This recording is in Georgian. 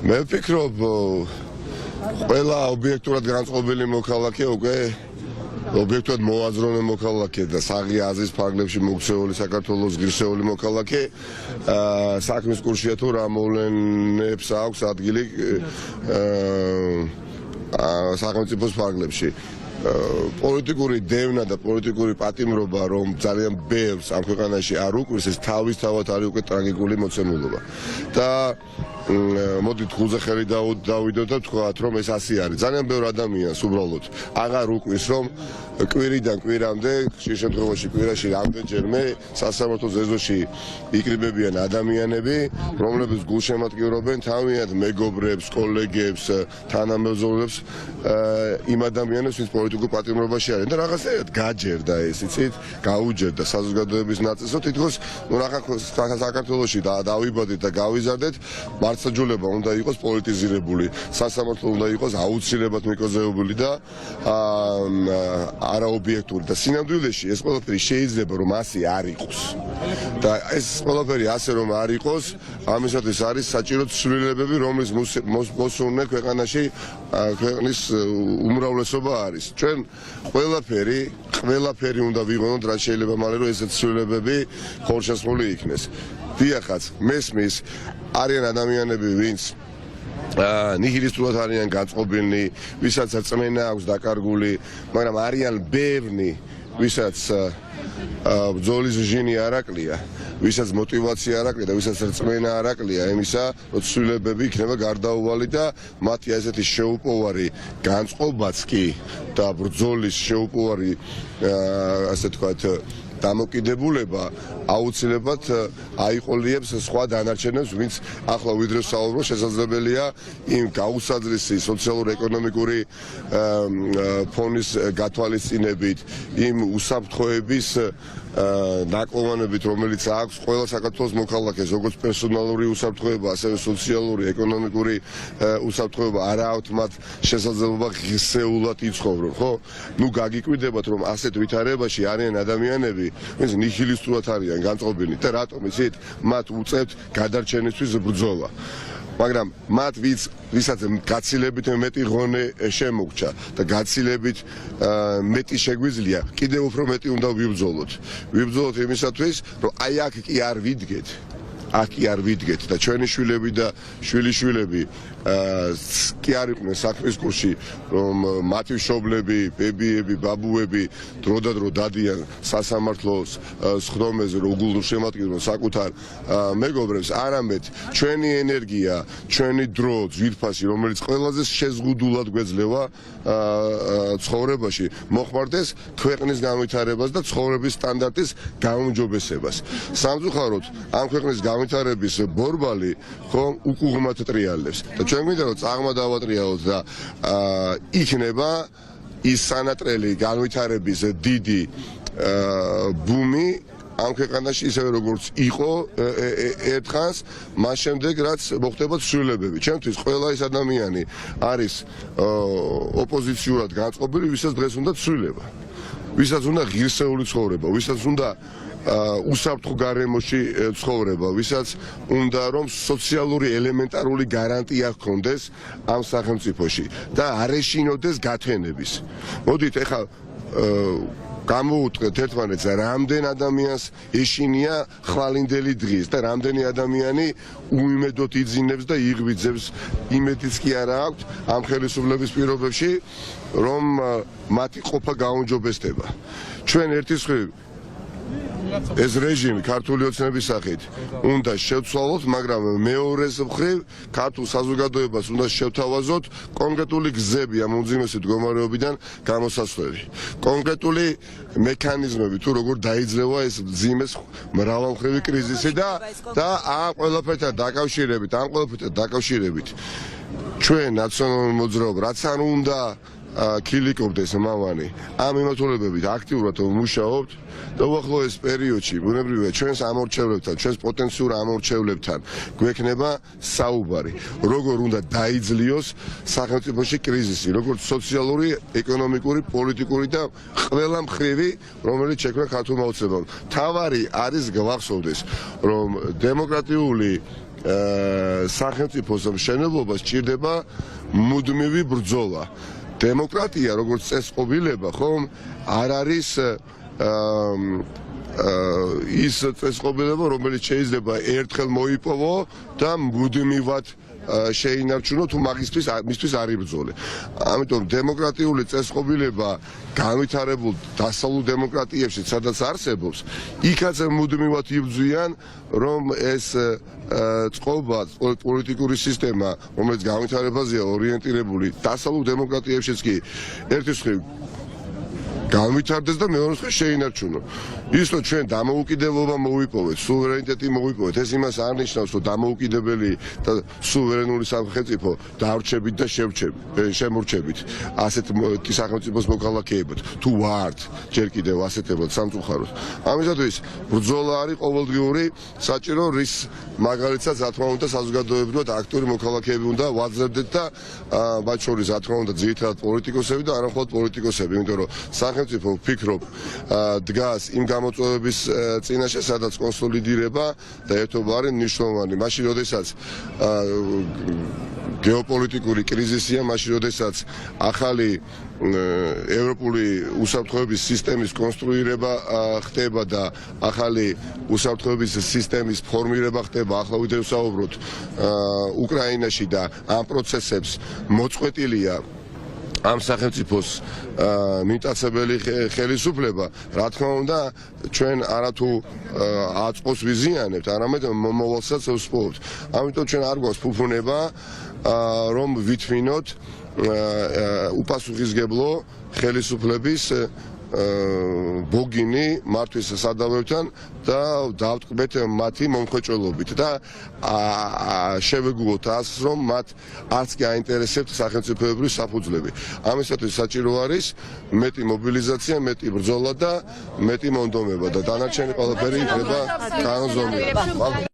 მე ვფიქრობ ყველა ობიექტურად განწყობილი მოქალაქე უკვე ობიექტურად მოაზროვნე მოქალაქე და საღი აზრის ფარგლებში მოქცეული საქართველოს ღირსეული მოქალაქე საქმის კურსია თუ რა მოვლენებს აქვს ადგილი სახელმწიფოს ფარგლებში პოლიტიკური დევნა და პოლიტიკური პატიმრობა რომ ძალიან ბევრს ამ ქვეყანაში არ უკვირს ეს თავისთავად არის უკვე ტრაგიკული მოცემულობა და მოდით გულზე ხელი დავიდოთ და ვთქვათ რომ ეს ასე არის ძალიან ბევრ ადამიანს უბრალოდ აღარ უკვირს რომ კვირიდან კვირამდე ხშირ შემთხვევაში კვირაში რამდენჯერმე სასამართლოს ეზოში იკრიბებიან ადამიანები რომლებიც გულშემატკივრობენ თავიანთ მეგობრებს, კოლეგებს, თანამებრძოლებს იმ ადამიანებს ვინც პოლიტიკურ პატიმრობაში არიან და რაღაცნაირად გაჯერდა ეს იცით გაუჯერდა საზოგადოების ნაწილს თითქოს ნუ რაღაცა საქართველოში დავიბადეთ და გავიზარდეთ მართლმსაჯულება უნდა იყოს პოლიტიზირებული სასამართლო უნდა იყოს აუცილებლად მიკოზეობილი და არაობიექტური და სინამდვილეში ეს ყველაფერი შეიძლება რომ ასე არ იყოს და ეს ყველაფერი ასე რომ არ იყოს ამისათვის არის საჭირო ცვლილებები რომლის მოსურნე ქვეყანაში ქვეყნის უმრავლესობა არის ჩვენ ყველაფერი უნდა ვიღონოთ რაც შეიძლება მალე რომ ესეთ ცვლილებები ხორცშესრული იქნეს დიახაც მესმის არიან ადამიანები ვინც ნიჰილისტურად არიან განწყობილნი, ვისაც რწმენა აქვს დაკარგული, მაგრამ არიან ბევრნი, ვისაც ბრძოლის ჟინი არ აკლია, ვისაც мотивация არ აკლია და ვისაც რწმენა არ აკლია იმისა, რომ ცვლილებები იქნება გარდაუვალი და მათი ასეთი შეუპოვარი განწყობაც კი და ბრძოლის შეუპოვარი ასე თქვათ დამოკიდებულება აუცილებლად აიყოლიებს სხვა დანარჩენებს, ვინც ახლა ვიდრე საუბრო შესაძლებელია იმ გაუსაძლისი სოციალურ-ეკონომიკური ფონის გათვალისწინებით, იმ უსაფრთხოების ნაკლოვანებით, რომელიც აქვს ყველა საქართველოს მოქალაქეს, როგორც პერსონალური უსაფრთხოება, ასევე სოციალური, ეკონომიკური უსაფრთხოება არ აქვთ მათ შესაძლებლობა ღირსეულად იცხოვრონ, ხო? ნუ გაგიკვირდებათ, რომ ასეთ ვითარებაში არიან ადამიანები, ვინც ნიჰილისტურად არიან განწყობილნი და რატომ იცით მათ უწევთ გადარჩენისთვის ბრძოლა. მაგრამ მათ ვისაც გაცილებით მეტი ღონე შემოგჩა და გაცილებით მეტი შეგვიძლია, კიდევ უფრო მეტი უნდა ვიბრძოლოთ. ვიბრძოლოთ იმისათვის, რომ აი აქ კი არ ვიდგეთ. აქ კი არ ვიდგეთ და ჩვენი შვილები და შვილიშვილები კი არ იყვნენ საქმის კურსში, რომ მათი მშობლები, ბებიები, ბაბუები დროდადრო დადიან სასამართლოს სხდომაზე, რომ უგულოდ შემატკივრონ საკუთარ მეგობრებს, არამედ ჩვენი ენერგია, ჩვენი დრო, ძვირფასი, რომელიც ყველაზე შეზღუდულად გვეძლევა ცხოვრებაში, მოხმარდეს ქვეყნის განვითარებას და ცხოვრების სტანდარტის გაუმჯობესებას. სამწუხაროდ, ამ ქვეყნის განვითარების ბორბალი ხომ უკუღმათ ტრიალებს და ჩვენ გვინდა რომ წაღმა დავატრიალოთ და იქნება ის სანატრელი განვითარების დიდი ბუმი ამ ქვეყანაში ისევე როგორც იყო ერთხანს მას შემდეგ რაც მოხდება ცვლილებები ჩემთვის ყველა ის ადამიანი არის ოპოზიციურად განწყობილი ვისაც დღეს უნდა ცვლილება ვისაც უნდა ღირსეული ცხოვრება ვისაც უნდა უსაფრთხო გარემოში ცხოვრება, ვისაც უნდა რომ სოციალური ელემენტარული გარანტია ჰქონდეს ამ სახელმწიფოში და არ ეშინოდეს გათენების. მოდით ეხლა გამოუწყეთ ერთმანეთს რამდენ ადამიანს ეშინია ხვალინდელი დღის და რამდენი ადამიანი უიმედოდ იძინებს და იღბიძებს იმედიც კი არა აქვთ ამ ხელისუფლების პირობებში რომ მათი ყოფა გაუმჯობესდება. ჩვენ ერთის მხრივ ეს რეჟიმი ქართული ოცნების სახით უნდა შევცვალოთ, მაგრამ მეორეს მხრივ ქართულ საზოგადოებას უნდა შევთავაზოთ კონკრეტული გზები ამ უმძიმესი მდგომარეობიდან გამოსასვლელი. კონკრეტული მექანიზმები თუ როგორ დაიძლევა ეს მძიმეს მრავალმხრივი კრიზისი და ამ ყველაფერთან დაკავშირებით ჩვენ ნაციონალური მოძრაობა რაც არ უნდა ქილიკობდეს მამანი ამ მიმართულებებით აქტიურად ვმუშაობთ და უახლოეს პერიოდში ბუნებრივია ჩვენს ამორჩევლებთან, ჩვენს პოტენციურ ამორჩევლებთან გვექნება საუბარი, როგორ უნდა დაიძლიოს სახელმწიფოში კრიზისი, როგორც სოციალური, ეკონომიკური, პოლიტიკური და ყველა მხრივი, რომელიც შექმნა ქართულმა ოცნებამ. თავარი არის გვახსოვდეს, რომ დემოკრატიული სახელმწიფოს მშენებლობას სჭირდება მუდმივი ბრძოლა. დემოკრატია, როგორც წესწყობილება, ხომ არ არის ის წესწყობილება, რომელიც შეიძლება ერთხელ მოიპოვო და მუდმივად შეინარჩუნო თუ მისთვის არ იბრძოლე. ამიტომ დემოკრატიული წესწყობილება განვითარებულ დასავლურ დემოკრატიებში, სადაც არსებობს, იქაც მუდმივად იბრძვიან, რომ ეს წყობა, პოლიტიკური სისტემა, რომელიც განვითარებაზეა ორიენტირებული, დასავლურ დემოკრატიებშიც კი ერთის მხრივ განვითარდეს და მეორე მხრივ შეინარჩუნო. ის რომ ჩვენ დამოუკიდებლობა მოვიპოვეთ, სუვერენიტეტი მოვიპოვეთ, ეს იმას არ ნიშნავს, რომ დამოუკიდებელი და სუვერენული სახელმწიფო დავრჩებით და შემორჩებით ასეთ სახელმწიფოს მოქალაქეებად. თუ ვართ ჯერ კიდევ ასეთებად სამწუხაროდ. ამისათვის ბრძოლა არის ყოველდღიური, საჭირო რის მაგალითად რა თქმა უნდა საზოგადოებრივად აქტიური მოქალაქეები უნდა ვაძლევდეთ და მათ შორის რა თქმა უნდა ძირითადად პოლიტიკოსები და არა მხოლოდ პოლიტიკოსები, იმიტომ რომ სახელმწიფო ვფიქრობ დგას იმ გამოწვევების წინაშე, სადაც კონსოლიდირება და ერთობა არის მნიშვნელოვანი. მაშინ, როდესაც გეოპოლიტიკური კრიზისია, მაშინ, როდესაც ახალი ევროპული უსაფრთხოების სისტემის კონსტრუირება ხდება და ახალი უსაფრთხოების სისტემის ფორმირება ხდება, ახლა ვიდრე ვსაუბრობთ უკრაინაში და ამ პროცესებს მოწყვეტილია ამ სახელმწიფოს მიტაცებელი ხელისუფლება, რა თქმა უნდა, ჩვენ არათუ აწყოს ვიზიანებთ, არამედ მომავალსაც ვსპოვებთ. ამიტომ ჩვენ არ გვაქვს ფუფუნება, რომ ვითმინოთ უპასუხისმგებლო ხელისუფლების ბოგინი მართვის სადავებთან და დავტკბეთ მათი მომხვეჭველობით და შევეგუოთ azt, რომ მათ არც კი აინტერესებთ სახელმწიფოებრივი საფუძვლები. ამისათვის საჭირო არის მეტი მობილიზაცია, მეტი ბრძოლა და მეტი მონდომება და დანარჩენი ყველაფერი იქნება კანონზომიერება.